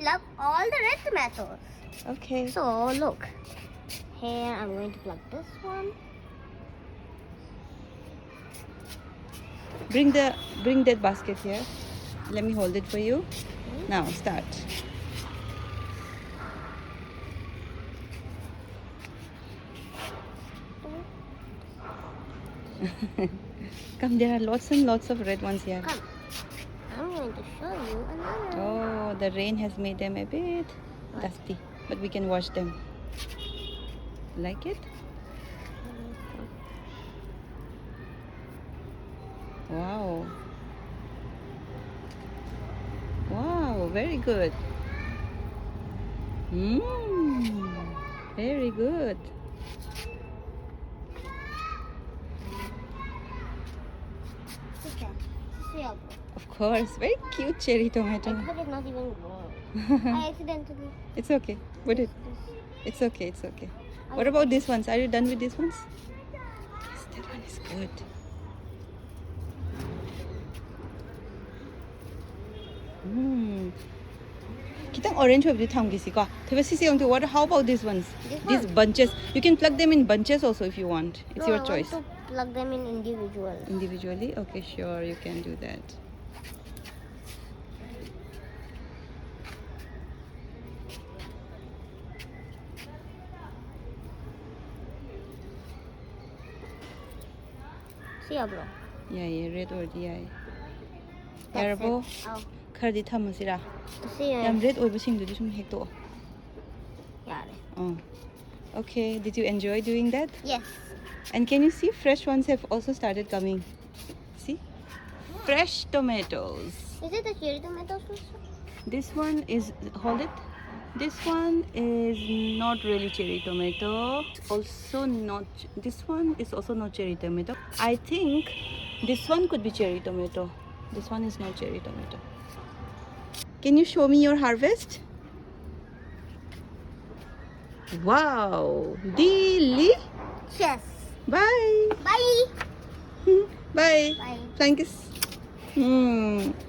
plug all the red tomatoes. Okay. So look, here I'm going to plug this one. Bring that basket here. Let me hold it for you. Now start. Come, there are lots and lots of red ones here. Come, I'm going to show you another. Oh, the rain has made them a bit dusty, but we can wash them. Like it? Wow. Wow, very good. Very good. Okay. See how Of course, very cute cherry tomato. but it's not even grown. I accidentally. It's okay. Put it. It's okay. It's okay. What about these ones? Are you done with these ones? Yes, that one is good. Kitang orange will be thamgisiga. What? How about these ones? These bunches. You can plug them in bunches also if you want. It's your choice. I want to plug them in individually. Individually? Okay, sure. You can do that. See how bro. Yeah, red or yeah. That's Yarabo. it. Oh. Khadi thamasira. See you. Yam red oiba sing du sum hekto. Yeah. Oh. Okay, did you enjoy doing that? Yes. And can you see fresh ones have also started coming? See? Fresh tomatoes. Is it a cherry tomatoes also? This one is, hold it. This one is not really cherry tomato. Also not, this one is also not cherry tomato. I think this one could be cherry tomato. This one is not cherry tomato. Can you show me your harvest? Wow, delicious. Yes. Bye. Bye. Bye. Bye. Thank you.